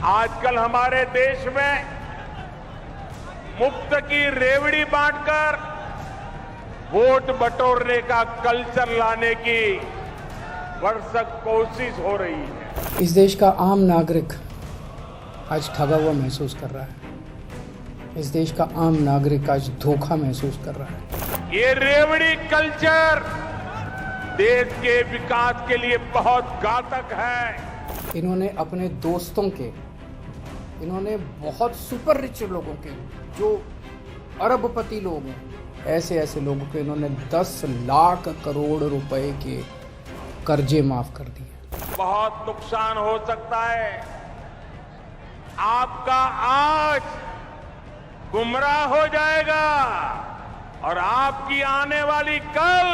आजकल हमारे देश में मुफ्त की रेवड़ी बांटकर वोट बटोरने का कल्चर लाने की भरसक कोशिश हो रही है। इस देश का आम नागरिक आज ठगा हुआ महसूस कर रहा है। इस देश का आम नागरिक आज धोखा महसूस कर रहा है। ये रेवड़ी कल्चर देश के विकास के लिए बहुत घातक है। इन्होंने अपने दोस्तों के, इन्होंने बहुत सुपर रिच लोगों के, जो अरबपति लोग हैं, ऐसे लोगों के इन्होंने 10 लाख करोड़ रुपए के कर्जे माफ कर दिए। बहुत नुकसान हो सकता है। आपका आज गुमराह हो जाएगा और आपकी आने वाली कल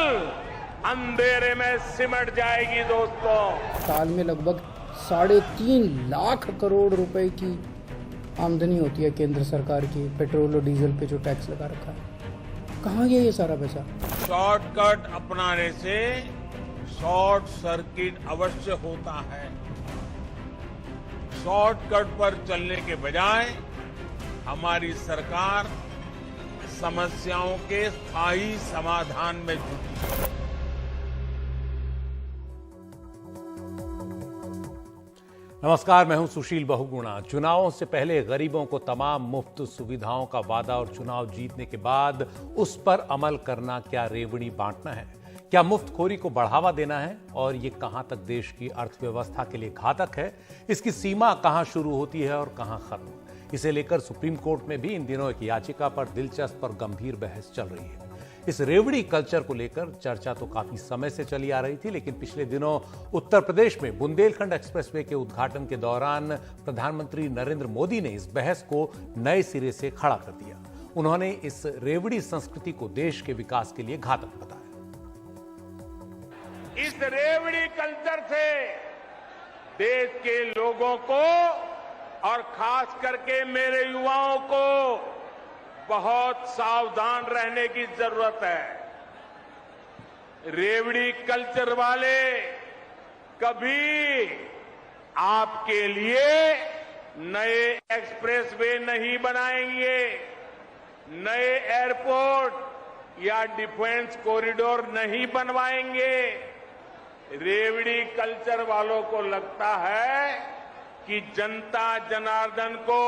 अंधेरे में सिमट जाएगी। दोस्तों, साल में लगभग 3.5 लाख करोड़ रुपए की आमदनी होती है केंद्र सरकार की पेट्रोल और डीजल पे जो टैक्स लगा रखा है। कहाँ गया ये सारा पैसा? शॉर्टकट अपनाने से शॉर्ट सर्किट अवश्य होता है। शॉर्टकट पर चलने के बजाय हमारी सरकार समस्याओं के स्थायी समाधान में जुटी है। नमस्कार, मैं हूं सुशील बहुगुणा। चुनावों से पहले गरीबों को तमाम मुफ्त सुविधाओं का वादा और चुनाव जीतने के बाद उस पर अमल करना क्या रेवड़ी बांटना है? क्या मुफ्तखोरी को बढ़ावा देना है? और ये कहां तक देश की अर्थव्यवस्था के लिए घातक है? इसकी सीमा कहां शुरू होती है और कहां खत्म? इसे लेकर सुप्रीम कोर्ट में भी इन दिनों एक याचिका पर दिलचस्प और गंभीर बहस चल रही है। इस रेवड़ी कल्चर को लेकर चर्चा तो काफी समय से चली आ रही थी, लेकिन पिछले दिनों उत्तर प्रदेश में बुंदेलखंड एक्सप्रेसवे के उद्घाटन के दौरान प्रधानमंत्री नरेंद्र मोदी ने इस बहस को नए सिरे से खड़ा कर दिया। उन्होंने इस रेवड़ी संस्कृति को देश के विकास के लिए घातक बताया। इस रेवड़ी कल्चर से देश के लोगों को और खास करके मेरे युवाओं को बहुत सावधान रहने की जरूरत है। रेवड़ी कल्चर वाले कभी आपके लिए नए एक्सप्रेसवे नहीं बनाएंगे, नए एयरपोर्ट या डिफेंस कॉरिडोर नहीं बनवाएंगे। रेवड़ी कल्चर वालों को लगता है कि जनता जनार्दन को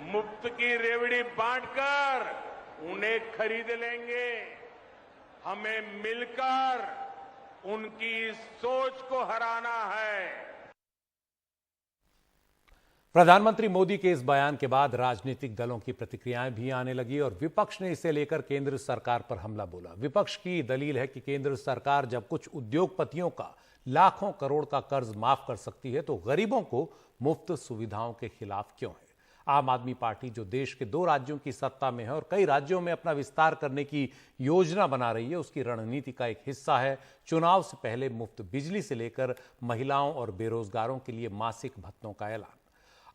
मुफ्त की रेवड़ी बांटकर उन्हें खरीद लेंगे। हमें मिलकर उनकी सोच को हराना है। प्रधानमंत्री मोदी के इस बयान के बाद राजनीतिक दलों की प्रतिक्रियाएं भी आने लगी और विपक्ष ने इसे लेकर केंद्र सरकार पर हमला बोला। विपक्ष की दलील है कि केंद्र सरकार जब कुछ उद्योगपतियों का लाखों करोड़ का कर्ज माफ कर सकती है तो गरीबों को मुफ्त सुविधाओं के खिलाफ क्यों है? आम आदमी पार्टी जो देश के 2 राज्यों की सत्ता में है और कई राज्यों में अपना विस्तार करने की योजना बना रही है, उसकी रणनीति का एक हिस्सा है चुनाव से पहले मुफ्त बिजली से लेकर महिलाओं और बेरोजगारों के लिए मासिक भत्तों का ऐलान।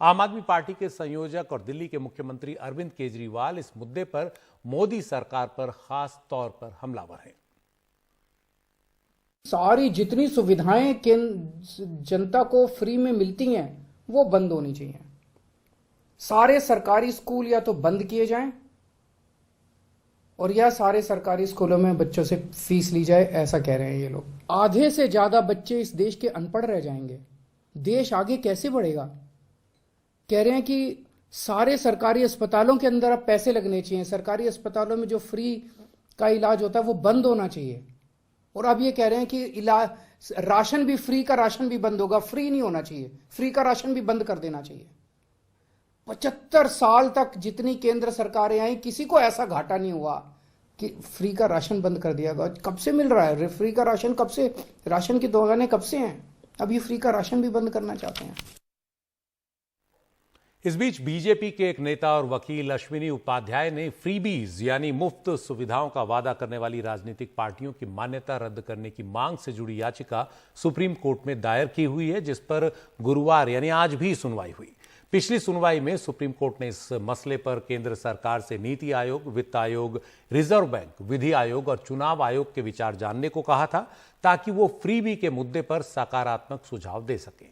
आम आदमी पार्टी के संयोजक और दिल्ली के मुख्यमंत्री अरविंद केजरीवाल इस मुद्दे पर मोदी सरकार पर खास तौर पर हमलावर हैं। सारी जितनी सुविधाएं जनता को फ्री में मिलती हैं वो बंद होनी चाहिए। सारे सरकारी स्कूल या तो बंद किए जाएं और या सारे सरकारी स्कूलों में बच्चों से फीस ली जाए, ऐसा कह रहे हैं ये लोग। आधे से ज्यादा बच्चे इस देश के अनपढ़ रह जाएंगे। देश आगे कैसे बढ़ेगा? कह रहे हैं कि सारे सरकारी अस्पतालों के अंदर अब पैसे लगने चाहिए। सरकारी अस्पतालों में जो फ्री का इलाज होता है वो बंद होना चाहिए। और अब ये कह रहे हैं कि राशन भी, फ्री का राशन भी बंद होगा। फ्री नहीं होना चाहिए, फ्री का राशन भी बंद कर देना चाहिए। 75 साल तक जितनी केंद्र सरकारें आई, किसी को ऐसा घाटा नहीं हुआ कि फ्री का राशन बंद कर दिया गया। कब से मिल रहा है फ्री का राशन? कब से? राशन की दुकानें कब से हैं? अब ये फ्री का राशन भी बंद करना चाहते हैं। इस बीच बीजेपी के एक नेता और वकील अश्विनी उपाध्याय ने फ्रीबीज यानी मुफ्त सुविधाओं का वादा करने वाली राजनीतिक पार्टियों की मान्यता रद्द करने की मांग से जुड़ी याचिका सुप्रीम कोर्ट में दायर की हुई है, जिस पर गुरुवार यानी आज भी सुनवाई हुई। पिछली सुनवाई में सुप्रीम कोर्ट ने इस मसले पर केंद्र सरकार से नीति आयोग, वित्त आयोग, रिजर्व बैंक, विधि आयोग और चुनाव आयोग के विचार जानने को कहा था ताकि वो फ्रीबी के मुद्दे पर सकारात्मक सुझाव दे सकें।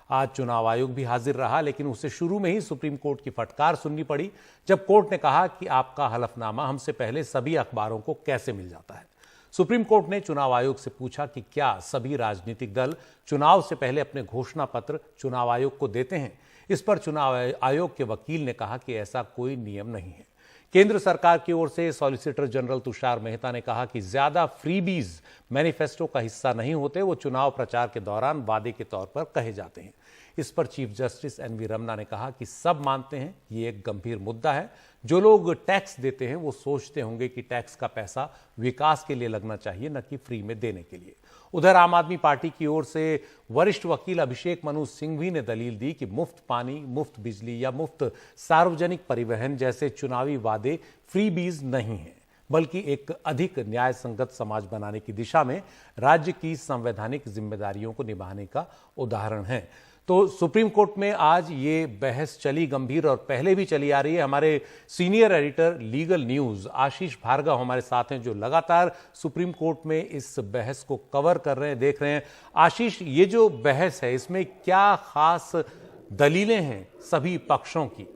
आज चुनाव आयोग भी हाजिर रहा, लेकिन उसे शुरू में ही सुप्रीम कोर्ट की फटकार सुननी पड़ी, जब कोर्ट ने कहा कि आपका हलफनामा हमसे पहले सभी अखबारों को कैसे मिल जाता है। सुप्रीम कोर्ट ने चुनाव आयोग से पूछा कि क्या सभी राजनीतिक दल चुनाव से पहले अपने घोषणा पत्र चुनाव आयोग को देते हैं। इस पर चुनाव आयोग के वकील ने कहा कि ऐसा कोई नियम नहीं है। केंद्र सरकार की ओर से सॉलिसिटर जनरल तुषार मेहता ने कहा कि ज्यादा फ्रीबीज मैनिफेस्टो का हिस्सा नहीं होते, वो चुनाव प्रचार के दौरान वादे के तौर पर कहे जाते हैं। इस पर चीफ जस्टिस एनवी रमना ने कहा कि सब मानते हैं ये एक गंभीर मुद्दा है। जो लोग टैक्स देते हैं वो सोचते होंगे कि टैक्स का पैसा विकास के लिए लगना चाहिए, न कि फ्री में देने के लिए। उधर आम आदमी पार्टी की ओर से वरिष्ठ वकील अभिषेक मनु सिंघवी ने दलील दी कि मुफ्त पानी, मुफ्त बिजली या मुफ्त सार्वजनिक परिवहन जैसे चुनावी वादे फ्रीबीज नहीं हैं, बल्कि एक अधिक न्याय संगत समाज बनाने की दिशा में राज्य की संवैधानिक जिम्मेदारियों को निभाने का उदाहरण है। तो सुप्रीम कोर्ट में आज ये बहस चली गंभीर और पहले भी चली आ रही है। हमारे सीनियर एडिटर लीगल न्यूज आशीष भार्गव हमारे साथ हैं, जो लगातार सुप्रीम कोर्ट में इस बहस को कवर कर रहे हैं, देख रहे हैं। आशीष, ये जो बहस है इसमें क्या खास दलीलें हैं सभी पक्षों की?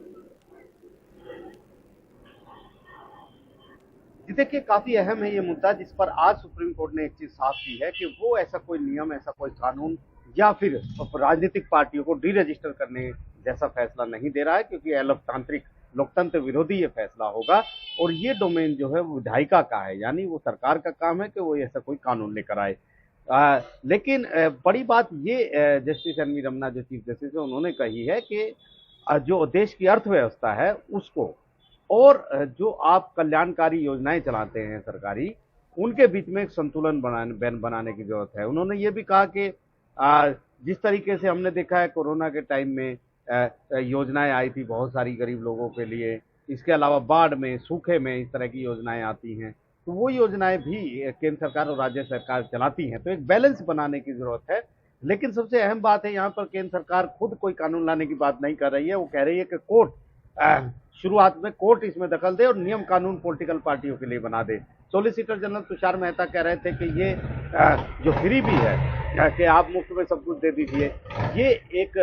देखिए, काफी अहम है ये मुद्दा, जिस पर आज सुप्रीम कोर्ट ने एक चीज साफ की है कि वो ऐसा कोई नियम, ऐसा कोई कानून या फिर राजनीतिक पार्टियों को डी रजिस्टर करने जैसा फैसला नहीं दे रहा है, क्योंकि यह लोकतंत्र विरोधी ये फैसला होगा और ये डोमेन जो है वो विधायिका का है, यानी वो सरकार का काम है कि वो ऐसा कोई कानून लेकर आए। लेकिन बड़ी बात ये जस्टिस एनवी रमना जो चीफ जस्टिस है उन्होंने कही है कि जो देश की अर्थव्यवस्था है उसको और जो आप कल्याणकारी योजनाएं चलाते हैं सरकारी, उनके बीच में एक संतुलन बनाने की जरूरत है। उन्होंने ये भी कहा कि जिस तरीके से हमने देखा है कोरोना के टाइम में योजनाएं आई थी बहुत सारी गरीब लोगों के लिए, इसके अलावा बाढ़ में, सूखे में इस तरह की योजनाएं आती हैं, तो वो योजनाएं भी केंद्र सरकार और राज्य सरकार चलाती हैं। तो एक बैलेंस बनाने की जरूरत है। लेकिन सबसे अहम बात है, यहाँ पर केंद्र सरकार खुद कोई कानून लाने की बात नहीं कर रही है। वो कह रही है कि कोर्ट शुरुआत में कोर्ट इसमें दखल दे और नियम कानून पॉलिटिकल पार्टियों के लिए बना दे। सॉलिसिटर जनरल तुषार मेहता कह रहे थे कि ये जो फ्रीबी है कि आप मुफ्त में सब कुछ दे दीजिए, ये एक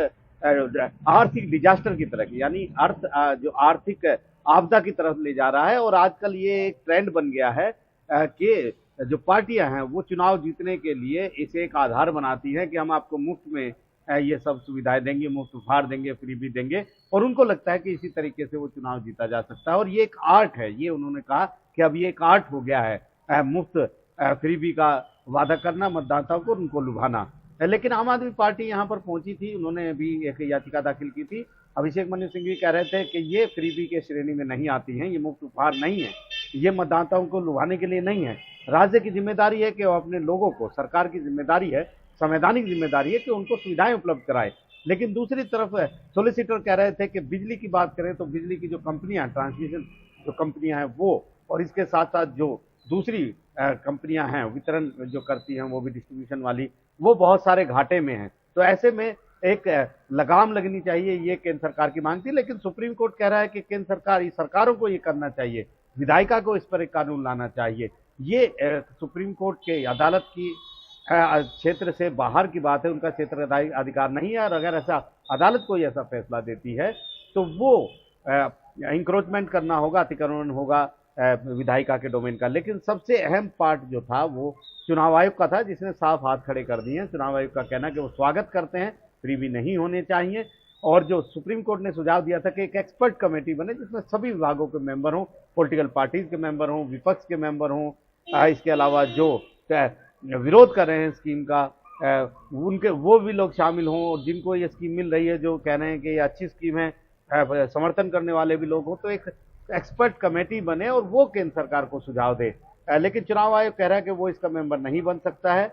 आर्थिक डिजास्टर की तरह की, यानी जो आर्थिक आपदा की तरफ ले जा रहा है। और आजकल ये एक ट्रेंड बन गया है कि जो पार्टियां हैं वो चुनाव जीतने के लिए इसे एक आधार बनाती हैं कि हम आपको मुफ्त में ये सब सुविधाएं देंगे, मुफ्त उपहार देंगे, फ्री भी देंगे, और उनको लगता है कि इसी तरीके से वो चुनाव जीता जा सकता है। और ये एक आर्ट है, ये उन्होंने कहा कि अब ये एक आर्ट हो गया है मुफ्त फ्रीबी का वादा करना, मतदाताओं को उनको लुभाना। लेकिन आम आदमी पार्टी यहाँ पर पहुंची थी, उन्होंने अभी एक याचिका दाखिल की थी। अभिषेक मनु सिंघवी कह रहे थे कि ये फ्रीबी के श्रेणी में नहीं आती हैं, ये मुफ्त उपहार नहीं है, ये मतदाताओं को लुभाने के लिए नहीं है। राज्य की जिम्मेदारी है कि वो अपने लोगों को, सरकार की जिम्मेदारी है, संवैधानिक जिम्मेदारी है कि उनको सुविधाएं उपलब्ध कराए। लेकिन दूसरी तरफ सॉलिसिटर कह रहे थे कि बिजली की बात करें तो बिजली की जो कंपनियां, ट्रांसमिशन जो कंपनियां हैं वो, और इसके साथ साथ जो दूसरी कंपनियां हैं वितरण जो करती हैं, वो भी डिस्ट्रीब्यूशन वाली, वो बहुत सारे घाटे में हैं। तो ऐसे में एक लगाम लगनी चाहिए, ये केंद्र सरकार की मांग थी। लेकिन सुप्रीम कोर्ट कह रहा है कि केंद्र सरकार, सरकारों को ये करना चाहिए, विधायिका को इस पर एक कानून लाना चाहिए। ये सुप्रीम कोर्ट के अदालत की क्षेत्र से बाहर की बात है, उनका क्षेत्र अधिकार नहीं है। और अगर ऐसा अदालत कोई ऐसा फैसला देती है तो वो इंक्रोचमेंट करना होगा, अतिक्रमण होगा विधायिका के डोमेन का। लेकिन सबसे अहम पार्ट जो था वो चुनाव आयोग का था, जिसने साफ हाथ खड़े कर दिए हैं। चुनाव आयोग का कहना कि वो स्वागत करते हैं, फ्रीबी नहीं होने चाहिए। और जो सुप्रीम कोर्ट ने सुझाव दिया था कि एक एक्सपर्ट कमेटी बने जिसमें सभी विभागों के मेंबर हों, पॉलिटिकल पार्टीज के मेंबर हों, विपक्ष के मेंबर हों, इसके अलावा जो विरोध कर रहे हैं स्कीम का उनके वो भी लोग शामिल हों, और जिनको ये स्कीम मिल रही है, जो कह रहे हैं कि ये अच्छी स्कीम है, समर्थन करने वाले भी लोग हों, तो एक एक्सपर्ट कमेटी बने और वो केंद्र सरकार को सुझाव दे। लेकिन चुनाव आयोग कह रहा है कि वो इसका मेंबर नहीं बन सकता है,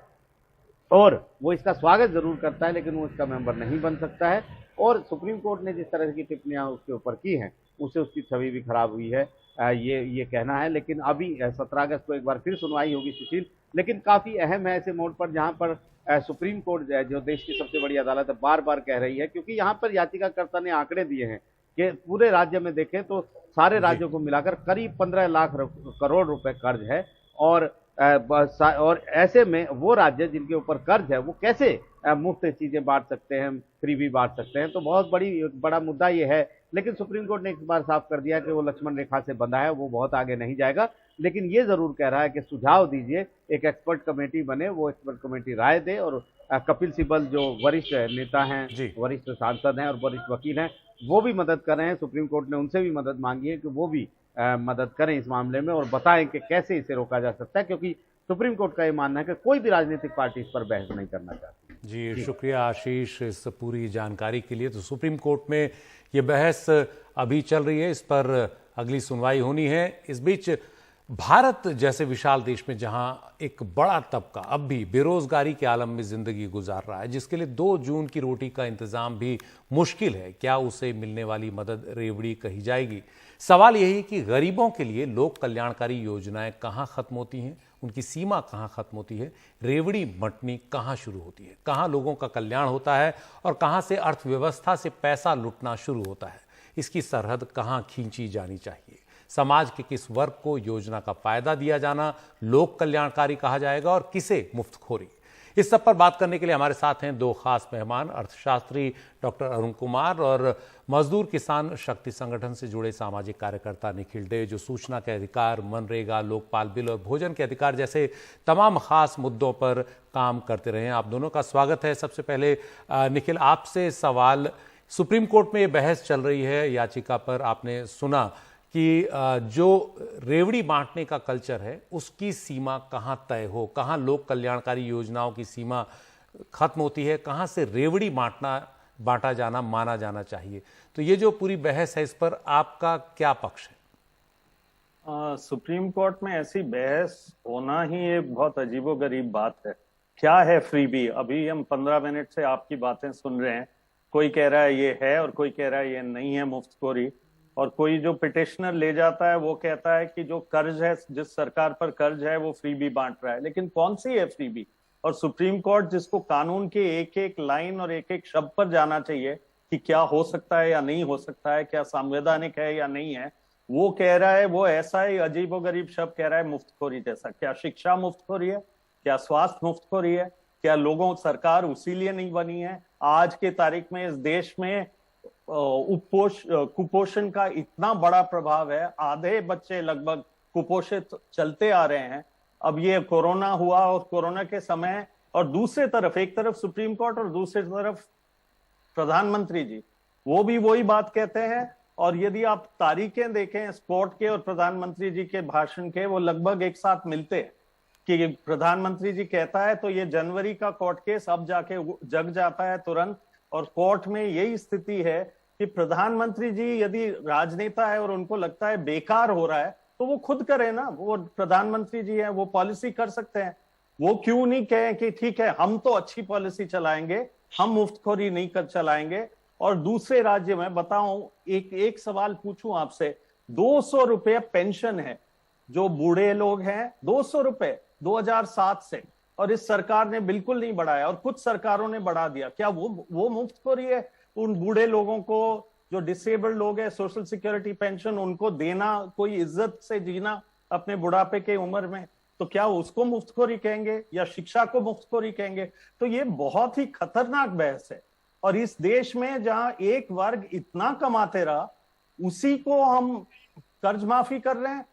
और वो इसका स्वागत जरूर करता है लेकिन वो इसका मेंबर नहीं बन सकता है। और सुप्रीम कोर्ट ने जिस तरह की टिप्पणियां उसके ऊपर की हैं, उससे उसकी छवि भी खराब हुई है, ये कहना है। लेकिन अभी 17 अगस्त को एक बार फिर सुनवाई होगी सुशील, लेकिन काफी अहम है ऐसे मोड़ पर जहां पर सुप्रीम कोर्ट जो देश की सबसे बड़ी अदालत है बार बार कह रही है, क्योंकि यहाँ पर याचिकाकर्ता ने आंकड़े दिए हैं कि पूरे राज्य में देखें तो सारे राज्यों को मिलाकर करीब 15 लाख करोड़ रुपए कर्ज है। और ऐसे में वो राज्य जिनके ऊपर कर्ज है वो कैसे मुफ्त चीजें बांट सकते हैं, फ्री भी बांट सकते हैं। तो बहुत बड़ा मुद्दा ये है। लेकिन सुप्रीम कोर्ट ने एक बार साफ कर दिया कि वो लक्ष्मण रेखा से बंधा है, वो बहुत आगे नहीं जाएगा। लेकिन ये जरूर कह रहा है कि सुझाव दीजिए, एक एक्सपर्ट कमेटी बने, वो एक्सपर्ट कमेटी राय दे, और कपिल सिब्बल जो वरिष्ठ नेता हैं, जी। वरिष्ठ सांसद हैं और वरिष्ठ वकील हैं, वो भी मदद कर रहे हैं। सुप्रीम कोर्ट ने उनसे भी मदद मांगी है कि वो भी मदद करें इस मामले में और बताएं कि कैसे इसे रोका जा सकता है, क्योंकि सुप्रीम कोर्ट का ये मानना है कि कोई भी राजनीतिक पार्टी इस पर बहस नहीं करना चाहती। जी, शुक्रिया आशीष इस पूरी जानकारी के लिए। तो सुप्रीम कोर्ट में ये बहस अभी चल रही है, इस पर अगली सुनवाई होनी है। इस बीच भारत जैसे विशाल देश में जहां एक बड़ा तबका अब भी बेरोजगारी के आलम में जिंदगी गुजार रहा है, जिसके लिए 2 जून की रोटी का इंतजाम भी मुश्किल है, क्या उसे मिलने वाली मदद रेवड़ी कही जाएगी? सवाल यही कि गरीबों के लिए लोक कल्याणकारी योजनाएं कहां खत्म होती हैं, उनकी सीमा कहां खत्म होती है, रेवड़ी बंटनी कहां शुरू होती है, कहां लोगों का कल्याण होता है और कहां से अर्थव्यवस्था से पैसा लुटना शुरू होता है, इसकी सरहद कहां खींची जानी चाहिए? समाज के किस वर्ग को योजना का फायदा दिया जाना लोक कल्याणकारी कहा जाएगा और किसे मुफ्तखोरी? इस सब पर बात करने के लिए हमारे साथ हैं 2 खास मेहमान, अर्थशास्त्री डॉक्टर अरुण कुमार और मजदूर किसान शक्ति संगठन से जुड़े सामाजिक कार्यकर्ता निखिल डे, जो सूचना के अधिकार, मनरेगा, लोकपाल बिल और भोजन के अधिकार जैसे तमाम खास मुद्दों पर काम करते रहे हैं। आप दोनों का स्वागत है। सबसे पहले निखिल, आपसे सवाल, सुप्रीम कोर्ट में ये बहस चल रही है याचिका पर, आपने सुना कि जो रेवड़ी बांटने का कल्चर है उसकी सीमा कहां तय हो, कहां लोक कल्याणकारी योजनाओं की सीमा खत्म होती है, कहां से रेवड़ी बांटा जाना माना जाना चाहिए। तो ये जो पूरी बहस है, इस पर आपका क्या पक्ष है? सुप्रीम कोर्ट में ऐसी बहस होना ही एक बहुत अजीबोगरीब बात है। क्या है फ्रीबी? अभी हम 15 मिनट से आपकी बातें सुन रहे हैं, कोई कह रहा है ये है और कोई कह रहा है ये नहीं है मुफ्तखोरी, और कोई जो पिटिशनर ले जाता है वो कहता है कि जो कर्ज है, जिस सरकार पर कर्ज है, वो फ्रीबी बांट रहा है। लेकिन कौन सी है फ्रीबी? और सुप्रीम कोर्ट जिसको कानून के एक एक लाइन और एक एक शब्द पर जाना चाहिए कि क्या हो सकता है या नहीं हो सकता है, क्या संवैधानिक है या नहीं है, वो कह रहा है, वो ऐसा ही अजीबोगरीब शब्द कह रहा है मुफ्तखोरी जैसा। क्या शिक्षा मुफ्तखोरी है? क्या स्वास्थ्य मुफ्तखोरी है? क्या लोगों सरकार उसी लिए नहीं बनी है? आज के तारीख में इस देश में कुपोषण का इतना बड़ा प्रभाव है, आधे बच्चे लगभग कुपोषित चलते आ रहे हैं। अब ये कोरोना हुआ और कोरोना के समय, और दूसरे तरफ, एक तरफ सुप्रीम कोर्ट और दूसरी तरफ प्रधानमंत्री जी, वो भी वही बात कहते हैं। और यदि आप तारीखें देखें स्पोर्ट के और प्रधानमंत्री जी के भाषण के, वो लगभग एक साथ मिलते हैं कि प्रधानमंत्री जी कहता है तो ये जनवरी का कोर्ट केस अब जाके जग जाता है तुरंत, और कोर्ट में यही स्थिति है कि प्रधानमंत्री जी यदि राजनेता है और उनको लगता है बेकार हो रहा है तो वो खुद करे ना, वो प्रधानमंत्री जी हैं, वो पॉलिसी कर सकते हैं। वो क्यों नहीं कहें कि ठीक है हम तो अच्छी पॉलिसी चलाएंगे, हम मुफ्तखोरी नहीं कर चलाएंगे। और दूसरे राज्य में बताऊं, एक सवाल पूछूं आपसे, 200 रुपये पेंशन है जो बूढ़े लोग हैं, 200 रुपये 2007 से, और इस सरकार ने बिल्कुल नहीं बढ़ाया और कुछ सरकारों ने बढ़ा दिया। क्या वो मुफ्तखोरी है? उन बूढ़े लोगों को, जो डिसेबल्ड लोग हैं, सोशल सिक्योरिटी पेंशन उनको देना, कोई इज्जत से जीना अपने बुढ़ापे के उम्र में, तो क्या उसको मुफ्तखोरी कहेंगे या शिक्षा को मुफ्तखोरी कहेंगे? तो ये बहुत ही खतरनाक बहस है। और इस देश में जहां एक वर्ग इतना कमाते रहा, उसी को हम कर्ज माफी कर रहे हैं।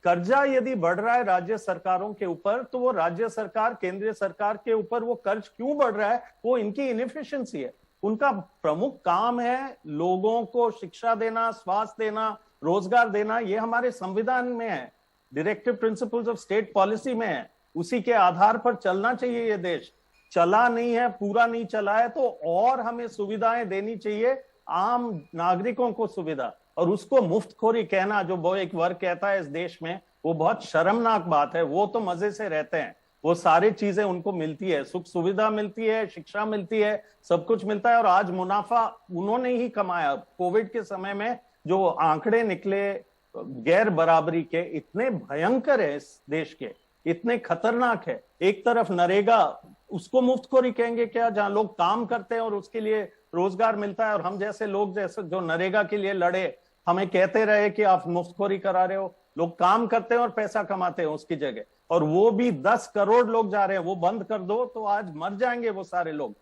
कर्जा यदि बढ़ रहा है राज्य सरकारों के ऊपर, तो वो राज्य सरकार, केंद्रीय सरकार के ऊपर वो कर्ज क्यों बढ़ रहा है? वो इनकी इनएफिशिएंसी है। उनका प्रमुख काम है लोगों को शिक्षा देना, स्वास्थ्य देना, रोजगार देना। ये हमारे संविधान में है, directive principles of state policy में है, उसी के आधार पर चलना चाहिए ये देश। चला नहीं है, पूरा नहीं चला है, तो और हमें सुविधाएं देनी चाहिए, आम नागरिकों को सुविधा। और उसको मुफ्तखोरी कहना, जो वो एक वर्ग कहता है इस देश में, वो बहुत शर्मनाक बात है। वो तो मजे से रहते हैं, वो सारी चीजें उनको मिलती है, सुख सुविधा मिलती है, शिक्षा मिलती है, सब कुछ मिलता है। और आज मुनाफा उन्होंने ही कमाया। कोविड के समय में जो आंकड़े निकले गैर बराबरी के, इतने भयंकर है इस देश के, इतने खतरनाक है। एक तरफ नरेगा, उसको मुफ्तखोरी कहेंगे क्या? जहां लोग काम करते हैं और उसके लिए रोजगार मिलता है, और हम जैसे लोग, जैसे जो नरेगा के लिए लड़े, हमें कहते रहे कि आप मुफ्तखोरी करा रहे हो। लोग काम करते हैं और पैसा कमाते हैं उसकी जगह, और वो भी 10 करोड़ लोग जा रहे हैं। वो बंद कर दो तो आज मर जाएंगे वो सारे लोग।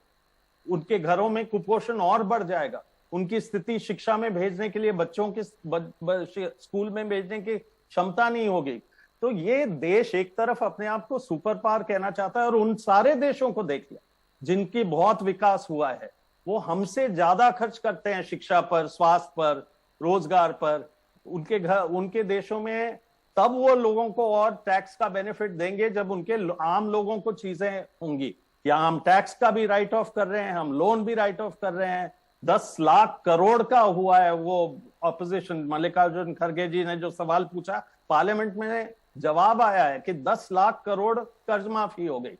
उनके घरों में कुपोषण और बढ़ जाएगा, उनकी स्थिति शिक्षा में भेजने के लिए बच्चों की स्कूल में भेजने की क्षमता नहीं होगी। तो ये देश एक तरफ अपने आप को सुपर पावर कहना चाहता है और उन सारे देशों को देख लिया जिनकी बहुत विकास हुआ है, वो हमसे ज्यादा खर्च करते हैं शिक्षा पर, स्वास्थ्य पर, रोजगार पर। उनके देशों में तब वो लोगों को और टैक्स का बेनिफिट देंगे जब उनके आम लोगों को चीजें होंगी। या हम टैक्स का भी राइट ऑफ कर रहे हैं, हम लोन भी राइट ऑफ कर रहे हैं। 10 लाख करोड़ का हुआ है। वो ऑपोजिशन मल्लिकार्जुन खड़गे जी ने जो सवाल पूछा, पार्लियामेंट में जवाब आया है कि 10 लाख करोड़ कर्ज माफी हो गई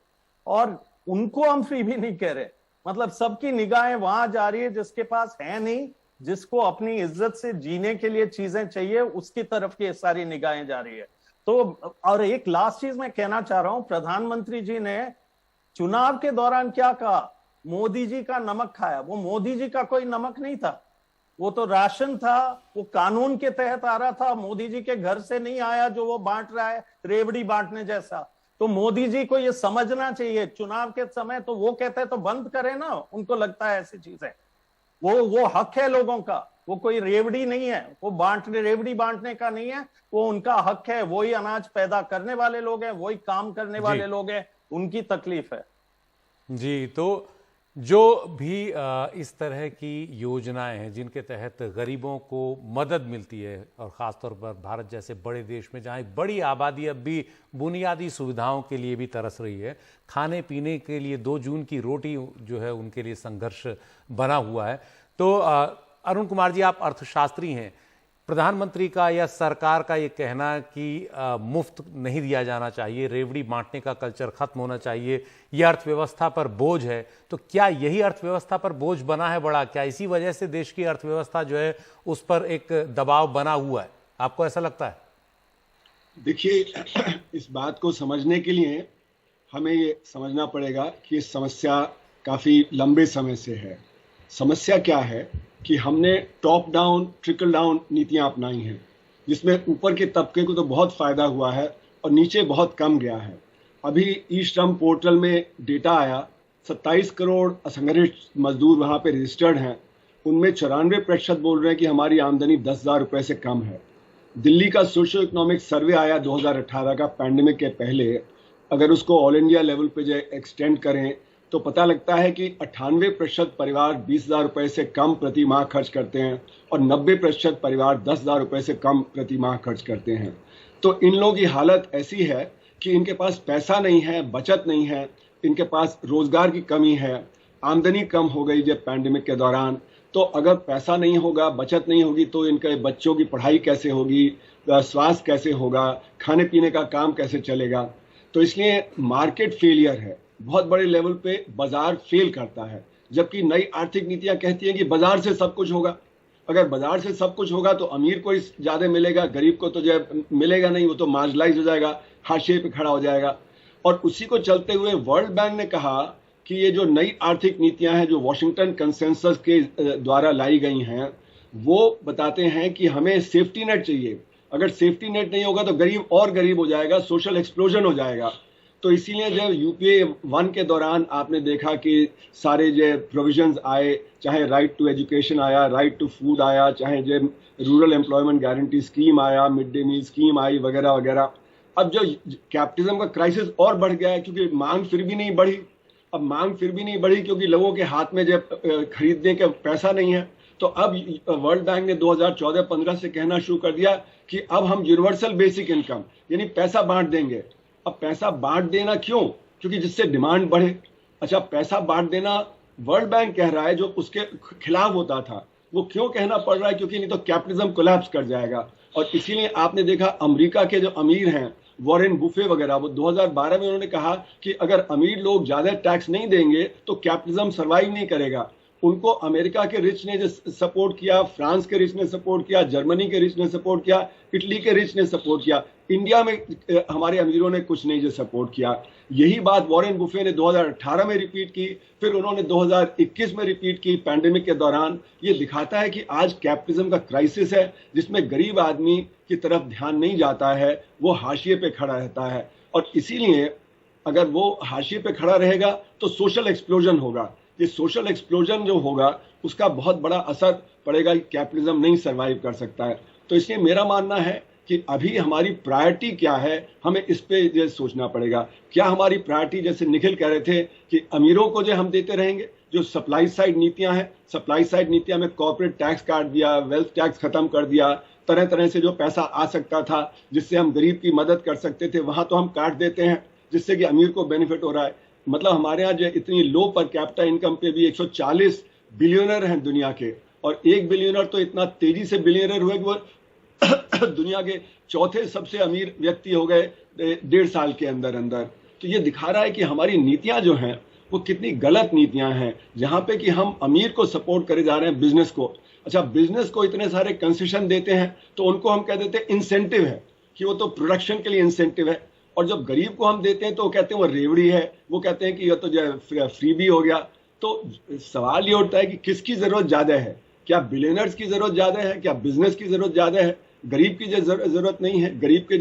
और उनको हम फ्री भी नहीं कह रहे। मतलब सबकी निगाहें वहां जा रही है जिसके पास है नहीं, जिसको अपनी इज्जत से जीने के लिए चीजें चाहिए, उसकी तरफ की सारी निगाहें जा रही है। तो और एक लास्ट चीज मैं कहना चाह रहा हूं, प्रधानमंत्री जी ने चुनाव के दौरान क्या कहा, मोदी जी का नमक खाया। वो मोदी जी का कोई नमक नहीं था, वो तो राशन था, वो कानून के तहत आ रहा था, मोदी जी के घर से नहीं आया जो वो बांट रहा है रेवड़ी बांटने जैसा। तो मोदी जी को ये समझना चाहिए चुनाव के समय, तो वो कहते हैं तो बंद करें ना, उनको लगता है ऐसी चीजें। वो हक है लोगों का, वो कोई रेवड़ी नहीं है, वो रेवड़ी बांटने का नहीं है, वो उनका हक है। वही अनाज पैदा करने वाले लोग हैं, वही काम करने वाले लोग हैं, उनकी तकलीफ है। जी, तो जो भी इस तरह की योजनाएं हैं जिनके तहत गरीबों को मदद मिलती है, और ख़ासतौर पर भारत जैसे बड़े देश में जहां एक बड़ी आबादी अब भी बुनियादी सुविधाओं के लिए भी तरस रही है, खाने पीने के लिए 2 जून की रोटी जो है उनके लिए संघर्ष बना हुआ है। तो अरुण कुमार जी, आप अर्थशास्त्री हैं, प्रधानमंत्री का या सरकार का ये कहना कि मुफ्त नहीं दिया जाना चाहिए, रेवड़ी बांटने का कल्चर खत्म होना चाहिए, यह अर्थव्यवस्था पर बोझ है, तो क्या यही अर्थव्यवस्था पर बोझ बना है बड़ा? क्या इसी वजह से देश की अर्थव्यवस्था जो है उस पर एक दबाव बना हुआ है? आपको ऐसा लगता है? देखिए, इस बात को समझने के लिए हमें ये समझना पड़ेगा कि ये समस्या काफी लंबे समय से है। समस्या क्या है कि हमने टॉप डाउन ट्रिकल डाउन नीतियां अपनाई हैं, जिसमें ऊपर के तबके को तो बहुत फायदा हुआ है और नीचे बहुत कम गया है। अभी ई श्रम पोर्टल में डेटा आया, 27 करोड़ असंगठित मजदूर वहां पे रजिस्टर्ड हैं, उनमें 94% बोल रहे हैं कि हमारी आमदनी 10,000 रुपए से कम है। दिल्ली का सोशियो इकोनॉमिक सर्वे आया 2018 का, पैंडेमिक के पहले, अगर उसको ऑल इंडिया लेवल पे जो एक्सटेंड करें तो पता लगता है कि 98% परिवार 20,000 रुपए से कम प्रति माह खर्च करते हैं और 90% परिवार 10,000 रुपए से कम प्रति माह खर्च करते हैं। तो इन लोगों की हालत ऐसी है कि इनके पास पैसा नहीं है, बचत नहीं है, इनके पास रोजगार की कमी है, आमदनी कम हो गई जब पैंडेमिक के दौरान। तो अगर पैसा नहीं होगा, बचत नहीं होगी, तो इनके बच्चों की पढ़ाई कैसे होगी, स्वास्थ्य कैसे होगा, खाने पीने का काम कैसे चलेगा। तो इसलिए मार्केट फेलियर है, बहुत बड़े लेवल पे बाजार फेल करता है। जबकि नई आर्थिक नीतियां कहती हैं कि बाजार से सब कुछ होगा। अगर बाजार से सब कुछ होगा तो अमीर को ही ज्यादा मिलेगा, गरीब को तो जो मिलेगा नहीं, वो तो मार्जिनलाइज हो जाएगा, हाशिए पे खड़ा हो जाएगा। और उसी को चलते हुए वर्ल्ड बैंक ने कहा कि ये जो नई आर्थिक नीतियां हैं जो वॉशिंगटन कंसेंसस के द्वारा लाई गई हैं, वो बताते हैं कि हमें सेफ्टी नेट चाहिए। अगर सेफ्टी नेट नहीं होगा तो गरीब और गरीब हो जाएगा, सोशल एक्सप्लोजन हो जाएगा। तो इसीलिए जब यूपीए 1 के दौरान आपने देखा कि सारे जो प्रोविजंस आए, चाहे राइट टू एजुकेशन आया, राइट टू फूड आया, चाहे जो रूरल एम्प्लॉयमेंट गारंटी स्कीम आया, मिड डे मील स्कीम आई, वगैरह वगैरह। अब जो कैपिटलिज्म का क्राइसिस और बढ़ गया है, क्योंकि मांग फिर भी नहीं बढ़ी। अब मांग फिर भी नहीं बढ़ी क्योंकि लोगों के हाथ में जब खरीदने का पैसा नहीं है। तो अब वर्ल्ड बैंक ने 2014-15 से कहना शुरू कर दिया कि अब हम यूनिवर्सल बेसिक इनकम यानी पैसा बांट देंगे। अब पैसा बांट देना क्यों? क्योंकि जिससे डिमांड बढ़े। अच्छा, पैसा बांट देना वर्ल्ड बैंक कह रहा है, जो उसके खिलाफ होता था। वो क्यों कहना पड़ रहा है? क्योंकि नहीं तो कैपिटलिज्म कोलैप्स कर जाएगा। और इसीलिए आपने देखा अमेरिका के जो अमीर हैं, वॉरेन बुफे वगैरह, वो 2012 में उन्होंने कहा कि अगर अमीर लोग ज्यादा टैक्स नहीं देंगे तो कैपिटलिज्म सर्वाइव नहीं करेगा। उनको अमेरिका के रिच ने जो सपोर्ट किया, फ्रांस के रिच ने सपोर्ट किया, जर्मनी के रिच ने सपोर्ट किया, इटली के रिच ने सपोर्ट किया। इंडिया में हमारे अमीरों ने कुछ नहीं जो सपोर्ट किया। यही बात वॉरेन बुफे ने 2018 में रिपीट की, फिर उन्होंने 2021 में रिपीट की पैंडेमिक के दौरान। ये दिखाता है कि आज कैपिटलिज्म का क्राइसिस है, जिसमें गरीब आदमी की तरफ ध्यान नहीं जाता है, वो हाशिए पे खड़ा रहता है। और इसीलिए अगर वो हाशिए पे खड़ा रहेगा तो सोशल एक्सप्लोजन होगा। ये सोशल एक्सप्लोजन जो होगा उसका बहुत बड़ा असर पड़ेगा, कैपिटलिज्म नहीं सर्वाइव कर सकता है। तो इसलिए मेरा मानना है कि अभी हमारी प्रायोरिटी क्या है, हमें इस पे सोचना पड़ेगा। क्या हमारी प्रायोरिटी, जैसे निखिल कह रहे थे कि अमीरों को जो हम देते रहेंगे, जो सप्लाई साइड नीतियां हैं, सप्लाई साइड नीतियां में कॉर्पोरेट टैक्स काट दिया, वेल्थ टैक्स खत्म कर दिया, तरह तरह से जो पैसा आ सकता था जिससे हम गरीब की मदद कर सकते थे वहां तो हम काट देते हैं, जिससे कि अमीर को बेनिफिट हो रहा है। मतलब हमारे यहाँ जो इतनी लो पर कैपिटा इनकम पे भी 140 बिलियनर हैं दुनिया के, और एक बिलियनर तो इतना तेजी से बिलियनर हुए कि वो दुनिया के चौथे सबसे अमीर व्यक्ति हो गए 1.5 साल के अंदर अंदर। तो ये दिखा रहा है कि हमारी नीतियां जो हैं वो कितनी गलत नीतियां हैं, जहां पे कि हम अमीर को सपोर्ट करे जा रहे हैं, बिजनेस को। अच्छा, बिजनेस को इतने सारे कंसेशन देते हैं तो उनको हम कह देते हैं इंसेंटिव है, कि वो तो प्रोडक्शन के लिए इंसेंटिव है, और जब गरीब को हम देते हैं तो वो कहते हैं वो रेवड़ी है, वो कहते हैं कि ये तो जो फ्री भी हो गया। तो सवाल ये उठता है कि किसकी जरूरत ज्यादा है, क्या बिलियनर्स की जरूरत ज्यादा है, क्या बिजनेस की जरूरत ज्यादा है? गरीब की जरूरत नहीं है। गरीब के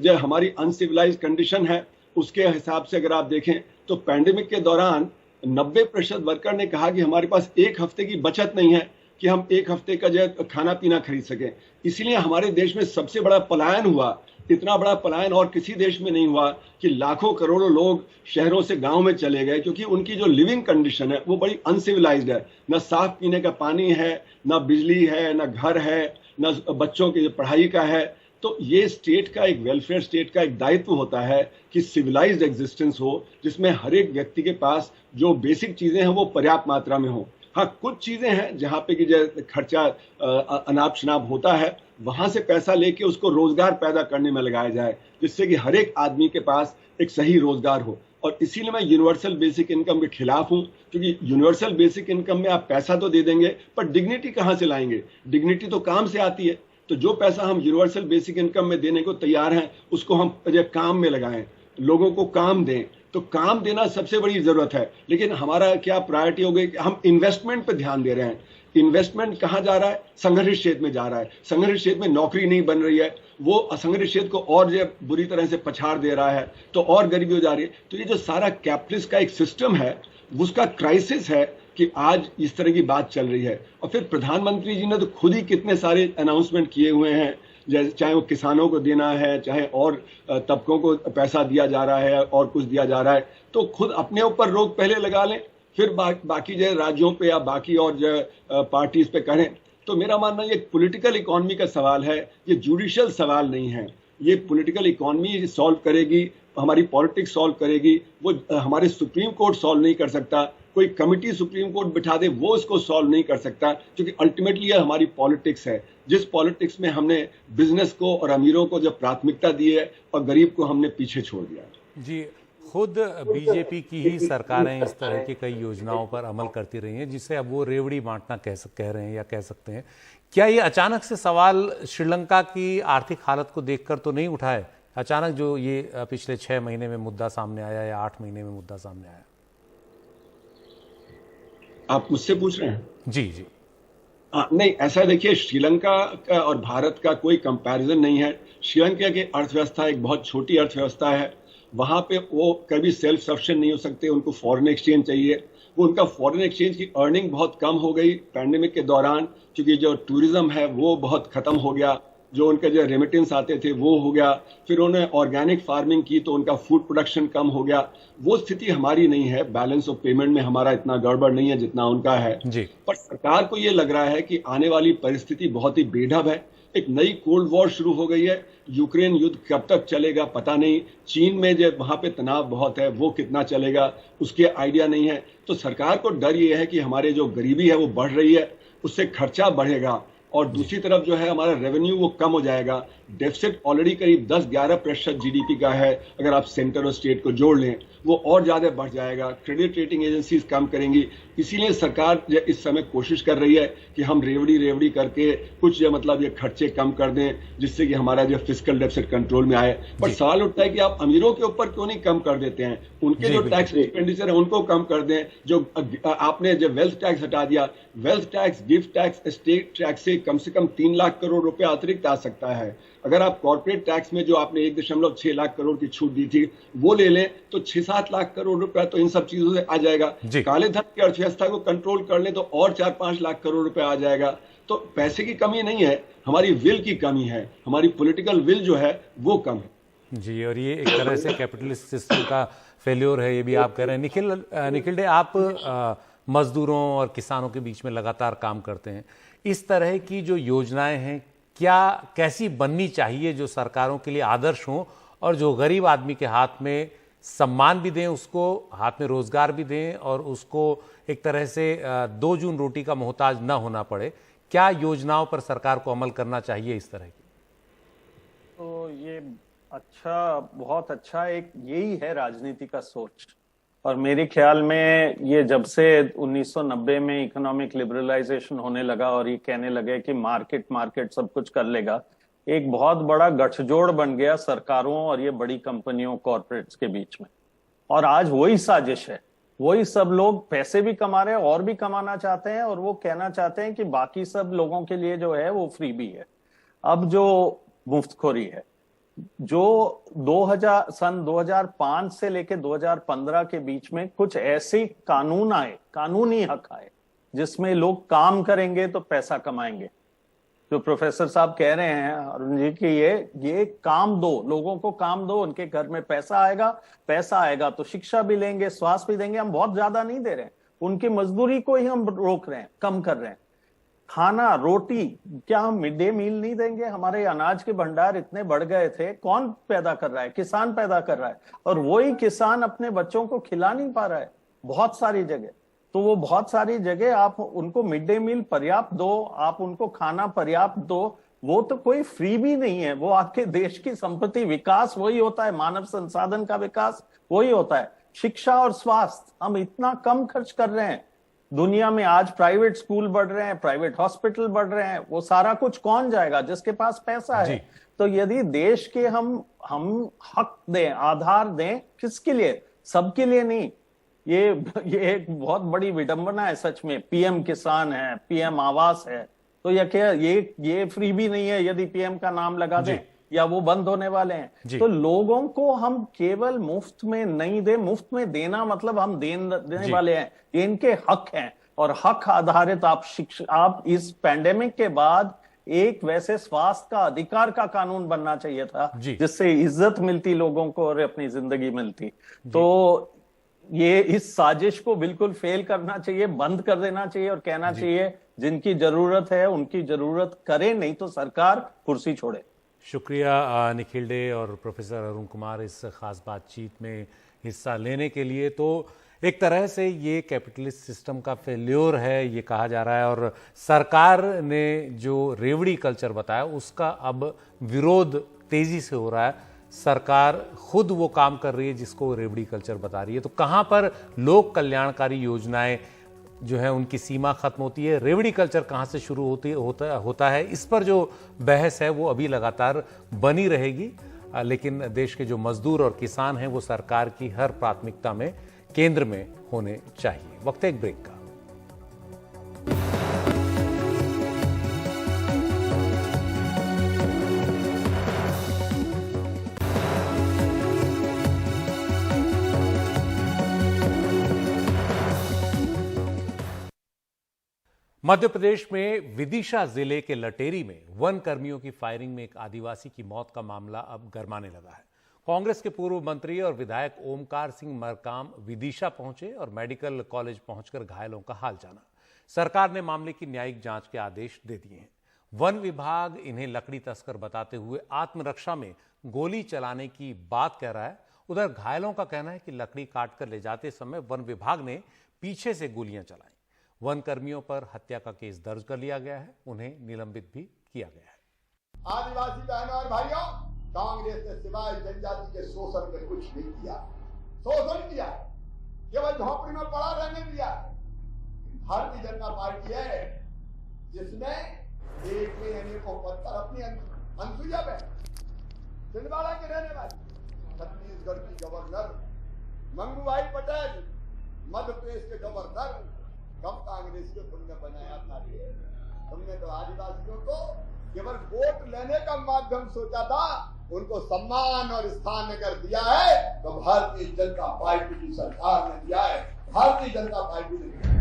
जो हमारी अनसिविलाइज कंडीशन है उसके हिसाब से अगर आप देखें तो पैंडेमिक के दौरान 90% वर्कर ने कहा कि हमारे पास एक हफ्ते की बचत नहीं है कि हम एक हफ्ते का जो खाना पीना खरीद सकें। इसीलिए हमारे देश में सबसे बड़ा पलायन हुआ। इतना बड़ा पलायन और किसी देश में नहीं हुआ कि लाखों करोड़ों लोग शहरों से गांव में चले गए, क्योंकि उनकी जो लिविंग कंडीशन है वो बड़ी अनसिविलाइज्ड है। न साफ पीने का पानी है, न बिजली है, न घर है, न बच्चों की पढ़ाई का है। तो ये स्टेट का एक वेलफेयर स्टेट का एक दायित्व होता है कि सिविलाइज्ड एग्जिस्टेंस हो, जिसमें हर एक व्यक्ति के पास जो बेसिक चीजें हैं वो पर्याप्त मात्रा में हो। हाँ, कुछ चीजें हैं जहां पे कि जो खर्चा अनाप शनाप होता है, वहां से पैसा लेके उसको रोजगार पैदा करने में लगाया जाए, जिससे कि हर एक आदमी के पास एक सही रोजगार हो। और इसीलिए मैं यूनिवर्सल बेसिक इनकम के खिलाफ हूं, क्योंकि यूनिवर्सल बेसिक इनकम में आप पैसा तो दे देंगे पर डिग्निटी कहां से लाएंगे? डिग्निटी तो काम से आती है। तो जो पैसा हम यूनिवर्सल बेसिक इनकम में देने को तैयार हैं उसको हम काम में लगाएं, लोगों को काम दें। तो काम देना सबसे बड़ी जरूरत है। लेकिन हमारा क्या प्रायोरिटी हो गई कि हम इन्वेस्टमेंट पे ध्यान दे रहे हैं। इन्वेस्टमेंट कहां जा रहा है? संघर्ष क्षेत्र में जा रहा है। संघर्ष क्षेत्र में नौकरी नहीं बन रही है, वो असंगठित क्षेत्र को और जो बुरी तरह से पछाड़ दे रहा है, तो और गरीबी हो जा रही है। तो ये जो सारा कैपिटलिस्ट का एक सिस्टम है उसका क्राइसिस है कि आज इस तरह की बात चल रही है। और फिर प्रधानमंत्री जी ने तो खुद ही कितने सारे अनाउंसमेंट किए हुए हैं, चाहे वो किसानों को देना है, चाहे और तबकों को पैसा दिया जा रहा है और कुछ दिया जा रहा है। तो खुद अपने ऊपर रोक पहले लगा लें, फिर बाकी जो राज्यों पे या बाकी और जो पार्टीज पे करें। तो मेरा मानना ये पॉलिटिकल इकोनॉमी का सवाल है, ये जुडिशियल सवाल नहीं है। ये पॉलिटिकल इकोनॉमी सॉल्व करेगी, हमारी पॉलिटिक्स सॉल्व करेगी, वो हमारे सुप्रीम कोर्ट सॉल्व नहीं कर सकता। कोई कमिटी सुप्रीम कोर्ट बिठा दे वो इसको सॉल्व नहीं कर सकता, क्योंकि अल्टीमेटली ये हमारी पॉलिटिक्स है, जिस पॉलिटिक्स में हमने बिजनेस को और अमीरों को जब प्राथमिकता दी है और गरीब को हमने पीछे छोड़ दिया। जी, खुद बीजेपी की ही सरकारें इस तरह की कई योजनाओं पर अमल करती रही हैं, जिसे अब वो रेवड़ी बांटना कह रहे हैं या कह सकते हैं। क्या ये अचानक से सवाल श्रीलंका की आर्थिक हालत को देखकर तो नहीं उठा है? अचानक जो ये पिछले 6 महीने में मुद्दा सामने आया या 8 महीने में मुद्दा सामने आया? आप मुझसे पूछ रहे हैं? जी जी। नहीं, ऐसा देखिए, श्रीलंका का और भारत का कोई कंपैरिजन नहीं है। श्रीलंका की अर्थव्यवस्था एक बहुत छोटी अर्थव्यवस्था है। वहां पे वो कभी सेल्फ सफिशिएंट नहीं हो सकते, उनको फॉरेन एक्सचेंज चाहिए। वो उनका फॉरेन एक्सचेंज की अर्निंग बहुत कम हो गई पैंडेमिक के दौरान, क्योंकि जो टूरिज्म है वो बहुत खत्म हो गया, जो उनके जो रेमिटेंस आते थे वो हो गया। फिर उन्होंने ऑर्गेनिक फार्मिंग की तो उनका फूड प्रोडक्शन कम हो गया। वो स्थिति हमारी नहीं है, बैलेंस ऑफ पेमेंट में हमारा इतना गड़बड़ नहीं है जितना उनका है जी। पर सरकार को ये लग रहा है कि आने वाली परिस्थिति बहुत ही बेढब है। एक नई कोल्ड वॉर शुरू हो गई है। यूक्रेन युद्ध कब तक चलेगा पता नहीं। चीन में जो वहां पे तनाव बहुत है, वो कितना चलेगा उसके आइडिया नहीं है। तो सरकार को डर ये है कि हमारे जो गरीबी है वो बढ़ रही है, उससे खर्चा बढ़ेगा, और दूसरी तरफ जो है हमारा रेवेन्यू वो कम हो जाएगा। डेफिसिट ऑलरेडी करीब 10-11% जीडीपी का है, अगर आप सेंटर और स्टेट को जोड़ लें वो और ज्यादा बढ़ जाएगा। क्रेडिट रेटिंग एजेंसीज कम करेंगी। इसीलिए सरकार इस समय कोशिश कर रही है कि हम रेवड़ी करके कुछ मतलब ये खर्चे कम कर दें, जिससे कि हमारा जो फिस्कल डेफिसिट कंट्रोल में आए। पर सवाल उठता है कि आप अमीरों के ऊपर क्यों नहीं कम कर देते हैं? उनके जो टैक्स एक्सपेंडिचर है उनको कम कर दें। जो आपने जो वेल्थ टैक्स हटा दिया, wealth tax, gift tax, estate tax से कम 3 लाख करोड़ रुपए अतिरिक्त आ सकता है। अगर आप कॉर्पोरेट टैक्स में जो आपने 1.6 लाख करोड़ की छूट दी थी वो ले लें तो 6-7 लाख करोड़ रुपया तो इन सब चीजों से आ जाएगा। काले धन की अर्थव्यवस्था को कंट्रोल कर ले तो और 4-5 लाख करोड़ रुपया आ जाएगा। तो पैसे की कमी नहीं है, हमारी विल की कमी है, हमारी पॉलिटिकल विल जो है वो कम है। जी, और ये एक तरह से कैपिटलिस्ट सिस्टम का फेल्योर है, ये भी आप कह रहे हैं। निखिल डे, आप मजदूरों और किसानों के बीच में लगातार काम करते हैं। इस तरह की जो योजनाएं हैं क्या कैसी बननी चाहिए जो सरकारों के लिए आदर्श हो और जो गरीब आदमी के हाथ में सम्मान भी दें, उसको हाथ में रोजगार भी दें और उसको एक तरह से 2 जून रोटी का मोहताज न होना पड़े? क्या योजनाओं पर सरकार को अमल करना चाहिए इस तरह की? तो ये अच्छा, बहुत अच्छा, एक यही है राजनीति का सोच। और मेरे ख्याल में ये जब से 1990 में इकोनॉमिक लिबरलाइजेशन होने लगा और ये कहने लगे कि मार्केट सब कुछ कर लेगा, एक बहुत बड़ा गठजोड़ बन गया सरकारों और ये बड़ी कंपनियों, कॉर्पोरेट्स के बीच में। और आज वही साजिश है, वही सब लोग पैसे भी कमा रहे हैं और भी कमाना चाहते हैं और वो कहना चाहते हैं कि बाकी सब लोगों के लिए जो है वो फ्री भी है। अब जो मुफ्तखोरी है, जो सन 2005 से लेके 2015 के बीच में कुछ ऐसे कानून आए, कानूनी हक आए जिसमें लोग काम करेंगे तो पैसा कमाएंगे। जो प्रोफेसर साहब कह रहे हैं अरुण जी कि ये काम दो, लोगों को काम दो, उनके घर में पैसा आएगा तो शिक्षा भी लेंगे, स्वास्थ्य भी देंगे। हम बहुत ज्यादा नहीं दे रहे हैं, उनकी मजदूरी को ही हम रोक रहे हैं, कम कर रहे हैं। खाना, रोटी, क्या हम मिड डे मील नहीं देंगे? हमारे अनाज के भंडार इतने बढ़ गए थे, कौन पैदा कर रहा है? किसान पैदा कर रहा है, और वही किसान अपने बच्चों को खिला नहीं पा रहा है बहुत सारी जगह। तो वो बहुत सारी जगह आप उनको मिड डे मील पर्याप्त दो, आप उनको खाना पर्याप्त दो, वो तो कोई फ्री भी नहीं है, वो आपके देश की संपत्ति। विकास वही होता है, मानव संसाधन का विकास वही होता है। शिक्षा और स्वास्थ्य हम इतना कम खर्च कर रहे हैं। दुनिया में आज प्राइवेट स्कूल बढ़ रहे हैं, प्राइवेट हॉस्पिटल बढ़ रहे हैं, वो सारा कुछ कौन जाएगा? जिसके पास पैसा है। तो यदि देश के हम हक दें, आधार दें, किसके लिए? सबके लिए नहीं। ये एक बहुत बड़ी विडंबना है सच में। पीएम किसान है, पीएम आवास है, तो ये फ्री भी नहीं है यदि पीएम का नाम लगा दें, या वो बंद होने वाले हैं। तो लोगों को हम केवल मुफ्त में नहीं दे, मुफ्त में देना मतलब हम देने वाले हैं, ये इनके हक हैं। और हक आधारित आप इस पैंडेमिक के बाद एक वैसे स्वास्थ्य का अधिकार का कानून बनना चाहिए था जिससे इज्जत मिलती लोगों को और अपनी जिंदगी मिलती। तो ये इस साजिश को बिल्कुल फेल करना चाहिए, बंद कर देना चाहिए और कहना चाहिए जिनकी जरूरत है उनकी जरूरत करें, नहीं तो सरकार कुर्सी छोड़े। शुक्रिया निखिल डे और प्रोफेसर अरुण कुमार इस खास बातचीत में हिस्सा लेने के लिए। तो एक तरह से ये कैपिटलिस्ट सिस्टम का फेल्योर है ये कहा जा रहा है, और सरकार ने जो रेवड़ी कल्चर बताया उसका अब विरोध तेजी से हो रहा है। सरकार खुद वो काम कर रही है जिसको रेवड़ी कल्चर बता रही है। तो कहां पर लोक कल्याणकारी योजनाएं जो है उनकी सीमा खत्म होती है, रेवड़ी कल्चर कहां से शुरू होता है, इस पर जो बहस है वो अभी लगातार बनी रहेगी। लेकिन देश के जो मजदूर और किसान हैं वो सरकार की हर प्राथमिकता में केंद्र में होने चाहिए। वक्त एक ब्रेक का। मध्य प्रदेश में विदिशा जिले के लटेरी में वन कर्मियों की फायरिंग में एक आदिवासी की मौत का मामला अब गरमाने लगा है। कांग्रेस के पूर्व मंत्री और विधायक ओमकार सिंह मरकाम विदिशा पहुंचे और मेडिकल कॉलेज पहुंचकर घायलों का हाल जाना। सरकार ने मामले की न्यायिक जांच के आदेश दे दिए हैं। वन विभाग इन्हें लकड़ी तस्कर बताते हुए आत्मरक्षा में गोली चलाने की बात कह रहा है। उधर घायलों का कहना है कि लकड़ी काटकर ले जाते समय वन विभाग ने पीछे से गोलियां चलाई। वन कर्मियों पर हत्या का केस दर्ज कर लिया गया है, उन्हें निलंबित भी किया गया है। आदिवासी बहनों और भाइयों, कांग्रेस ने सिवाय जनजाति के शोषण के कुछ नहीं किया। शोषण किया, केवल झोपड़ी में पड़ा रहने दिया। भारतीय जनता पार्टी है जिसने एक में अनेकों पत्थर अपनी अनसुईया में छिंदवाड़ा के रहने वाली छत्तीसगढ़ की गवर्नर मंगूभाई पटेल, मध्य प्रदेश के गवर्नर, कब कांग्रेस को तुमने बनाया था? तुमने तो आदिवासियों को केवल वोट लेने का माध्यम सोचा था, उनको सम्मान और स्थान अगर दिया है तो भारतीय जनता पार्टी की सरकार ने दिया है, भारतीय जनता पार्टी ने दिया है।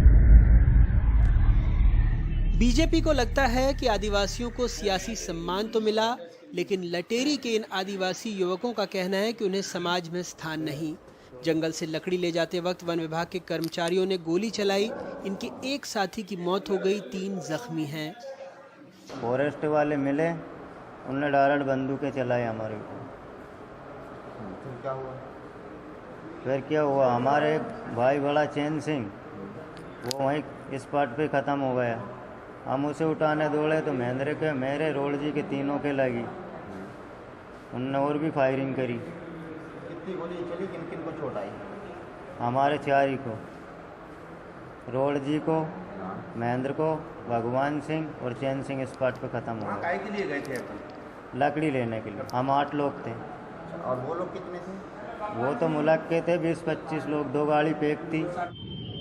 बीजेपी को लगता है कि आदिवासियों को सियासी सम्मान तो मिला, लेकिन लटेरी के इन आदिवासी युवकों का कहना है कि उन्हें समाज में स्थान नहीं। जंगल से लकड़ी ले जाते वक्त वन विभाग के कर्मचारियों ने गोली चलाई, इनके एक साथी की मौत हो गई, 3 जख्मी हैं। फॉरेस्ट वाले मिले, उन्होंने डायरेक्ट बंदूकें चलाई हमारे ऊपर। फिर क्या हुआ, हमारे एक भाई बड़ा चैन सिंह वो वहीं इस स्पॉट पे ख़त्म हो गया। हम उसे उठाने दौड़े तो महेंद्र के, मेरे, रोड जी के तीनों के लगी। उनने और भी फायरिंग करी। कितनी गोली चली, किन किन को चोट आई? हमारे 4 ही को, रोड जी को, महेंद्र को, भगवान सिंह और चैन सिंह इस स्पॉट पे ख़त्म हो गए। काय के लिए गए थे अपन? लकड़ी लेने के लिए। हम 8 लोग थे। और वो लोग कितने थे? वो तो मुल्क के थे 20-25 लोग, 2 गाड़ी पैक थी।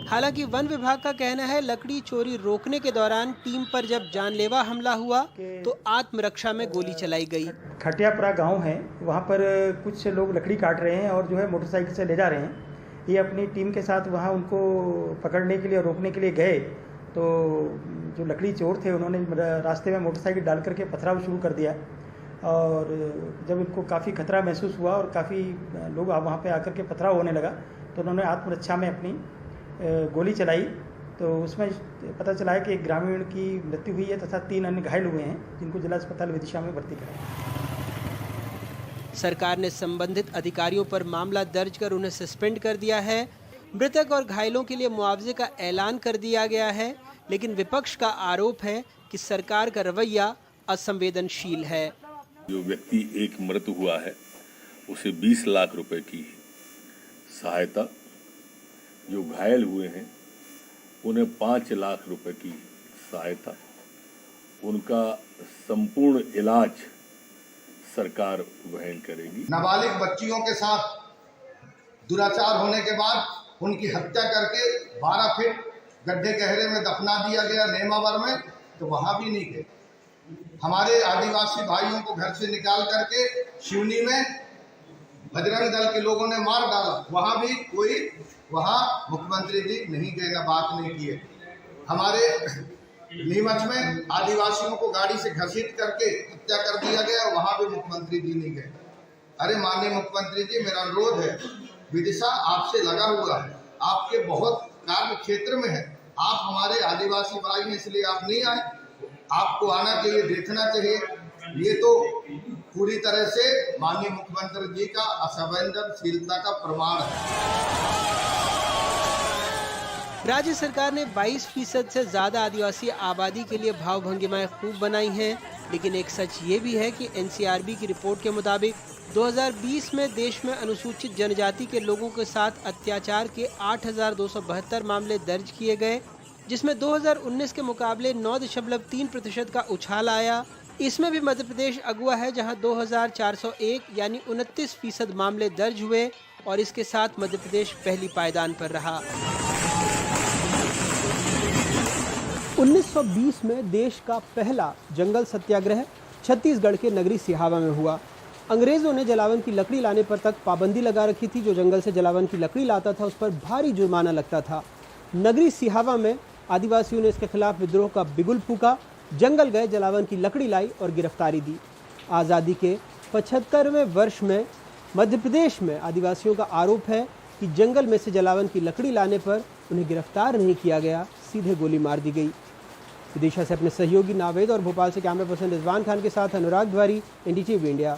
हालांकि वन विभाग का कहना है लकड़ी चोरी रोकने के दौरान टीम पर जब जानलेवा हमला हुआ तो आत्मरक्षा में गोली चलाई गई। खटियापुरा गांव है, वहां पर कुछ लोग लकड़ी काट रहे हैं और जो है मोटरसाइकिल से ले जा रहे हैं। ये अपनी टीम के साथ वहां उनको पकड़ने के लिए, रोकने के लिए गए तो जो लकड़ी चोर थे उन्होंने रास्ते में मोटरसाइकिल डाल करके पथराव शुरू कर दिया। और जब इनको काफ़ी खतरा महसूस हुआ और काफ़ी लोग वहाँ पे आकर के पथराव होने लगा तो उन्होंने आत्मरक्षा में अपनी गोली चलाई। तो उसमें पता चला है कि एक ग्रामीण की मृत्यु हुई है तथा 3 अन्य घायल हुए हैं, जिनको जिला अस्पताल विदिशा में भर्ती कराया। सरकार ने संबंधित अधिकारियों पर मामला दर्ज कर उन्हें सस्पेंड कर दिया है। मृतक और घायलों के लिए मुआवजे का ऐलान कर दिया गया है, लेकिन विपक्ष का आरोप है कि सरकार का रवैया असंवेदनशील है। जो व्यक्ति एक मृत्यु हुआ है उसे 20 लाख रुपए की सहायता, जो घायल हुए हैं उन्हें 5 लाख रुपए की सहायता, उनका संपूर्ण इलाज सरकार वहन करेगी। नाबालिग बच्चियों के साथ दुराचार होने के बाद उनकी हत्या करके 12 फीट गड्ढे गहरे में दफना दिया गया नेमावर में, तो वहां भी नहीं गए। हमारे आदिवासी भाइयों को घर से निकाल करके शिवनी में बजरंग दल के लोगों ने मार डाला, वहां भी कोई, वहां मुख्यमंत्री जी नहीं गए, ना बात नहीं किए। हमारे नीमच में आदिवासियों को गाड़ी से घसीट करके हत्या कर दिया गया, वहां भी मुख्यमंत्री जी नहीं गए। अरे माननीय मुख्यमंत्री जी, मेरा अनुरोध है, विदिशा आपसे लगा हुआ है, आपके बहुत कार्य क्षेत्र में है, आप हमारे आदिवासी भाई हैं इसलिए आप नहीं आए। आपको आना चाहिए, देखना चाहिए। ये तो पूरी तरह से माननीय मुख्यमंत्री जी का असंवेदनशीलता का प्रमाण है। राज्य सरकार ने 22% से ज्यादा आदिवासी आबादी के लिए भाव भंगिमाएं खूब बनाई हैं, लेकिन एक सच ये भी है कि एनसीआरबी की रिपोर्ट के मुताबिक 2020 में देश में अनुसूचित जनजाति के लोगों के साथ अत्याचार के 8,272 मामले दर्ज किए गए, जिसमें 2019 के मुकाबले 9.3% का उछाल आया। इसमें भी मध्य प्रदेश अगुवा है, जहां 2,401 यानी 29% मामले दर्ज हुए और इसके साथ मध्य प्रदेश पहली पायदान पर रहा। 1920 में देश का पहला जंगल सत्याग्रह छत्तीसगढ़ के नगरी सिहावा में हुआ। अंग्रेजों ने जलावन की लकड़ी लाने पर तक पाबंदी लगा रखी थी। जो जंगल से जलावन की लकड़ी लाता था उस पर भारी जुर्माना लगता था। नगरी सिहावा में आदिवासियों ने इसके खिलाफ विद्रोह का बिगुल फूका, जंगल गए, जलावन की लकड़ी लाई और गिरफ्तारी दी। आज़ादी के 75वें वर्ष में मध्य प्रदेश में आदिवासियों का आरोप है कि जंगल में से जलावन की लकड़ी लाने पर उन्हें गिरफ्तार नहीं किया गया, सीधे गोली मार दी गई। विदिशा से अपने सहयोगी नावेद और भोपाल से कैमरा पर्सन रिजवान खान के साथ अनुराग द्वारी, एनडीटीवी इंडिया।